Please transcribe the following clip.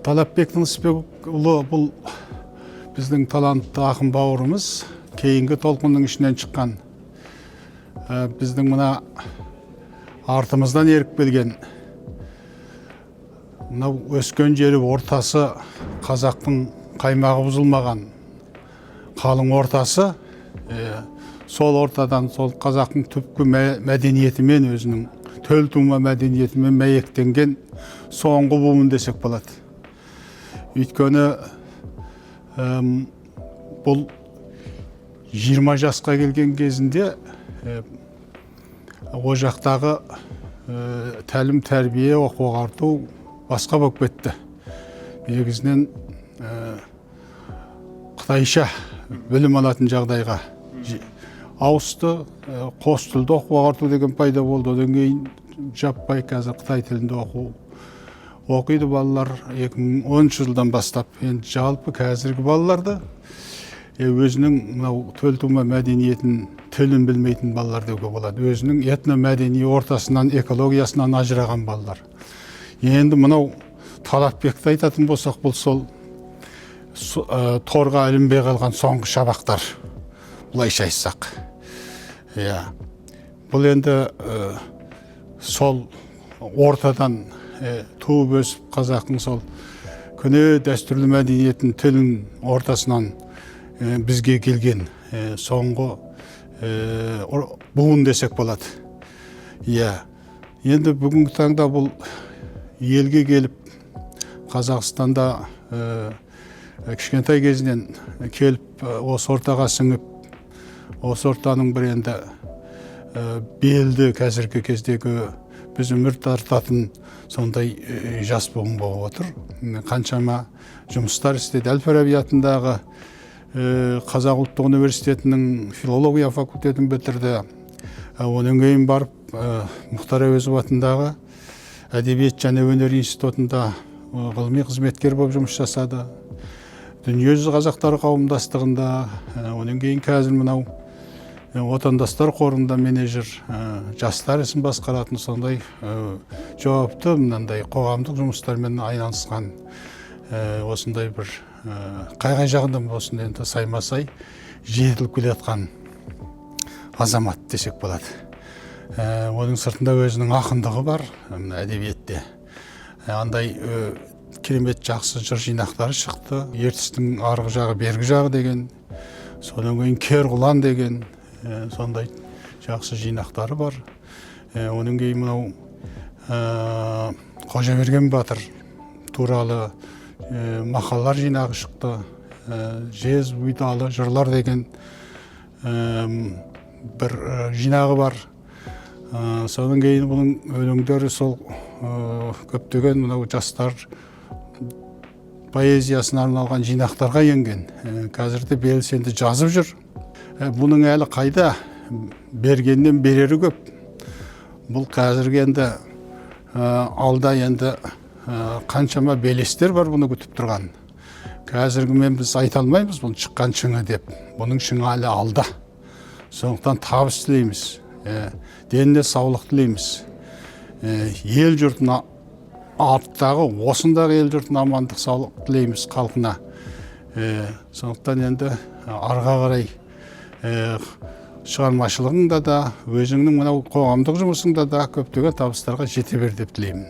Талапбек Тынысбекұлы бұл біздің талантты ақын бауырымыз, кейінгі толқынның ішінен шыққан. Біздің мына артымыздан еріп келген, мынау өскен жері ортасы қазақтың қаймағы бұзылмаған қалың ортасы, сол ортадан сол қазақтың түпкі мәдениетімен, өзінің төл тума мәдениетімен мәйектенген соңғы буын десек болады. Өйткені бұл 20 жасқа келген кезінде о жақтағы тәлім тәрбие оқу ағарту басқа болып кетті. Негізінен қытайша білім алатын жағдайға ауысты, қос тілді оқу ағарту деген пайда болды. Одан кейін жаппай қазір қытай тілінде оқиды балалар 2010 жылдан бастап. Енді жалпы қазіргі балаларды өзінің төл тума мәдениетін, тілін білмейтін балалар деуге болады. Өзінің этномәдени ортасынан, экологиясынан ажыраған балалар. Енді мынау Талапбекті айтатын болсақ, бұл сол торға ілінбей қалған соңғы шабақтар, бұлайша айтсақ. Бұл енді сол ортадан туып өсіп қазақтың сол көне дәстүрлі мәдениетін, тілін ортасынан бізге келген соңғы буын десек болады. Енді бүгінгі таңда бұл елге келіп, Қазақстанда кішкентай кезінен келіп, осы ортаға сіңіп, осы ортаның бір енді белді қазіргі кездегі біз өмір тартатын сондай жас буын болып отыр. Қаншама жұмыстар істеді. Әл-Фараби атындағы Қазақ ұлттық университетінің филология факультетін бітірді. Онан кейін барып Мұхтар Әуезов атындағы әдебиет және өнер институтында ғылыми қызметкер болып жұмыс жасады. Дүниежүзі қазақтары қауымдастығында, онан кейін қазір мынау отандастар қорында менеджер, жастар ісін басқаратын сондай жауапты мынандай қоғамдық жұмыстармен айналысқан осындай бір қай жағынан болсын енді саймасай жетіліп келе жатқан азамат десек болады. Оның сыртында өзінің ақындығы бар әдебиетте. Андай керемет жақсы жыр жинақтары шықты. Ертістің арғы жағы, бергі жағы деген, содан кейін Керғұлан деген сондай жақсы жинақтары бар. Оның кейін мынау Қожаберген батыр туралы мақалалар жинағы шықты. Жез бұйдалы жырлар деген бір жинағы бар. Содан кейін бұның өлеңдері сол көптеген мынау жастар поэзиясына арналған жинақтарға енген. Қазірде белсенді жазып жүр. Бұның әлі қайда бергеннен берері көп. Бұл қазіргі енді алда енді қаншама белестер бар бұны күтіп тұрған. Қазіргімен біз айта алмаймыз бұл шыққан шыңы деп. Бұның шыңы әлі алда. Сондықтан табыс тілейміз. Деніне саулық тілейміз. Ел жұртына арттағы, осындағы ел жұртына амандық саулық тілейміз халқына. Сондықтан енді арға қарай шығармашылығыңда да, өзіңнің мынау қоғамдық жұмысыңда да көптеген табыстарға жете бер деп тілеймін.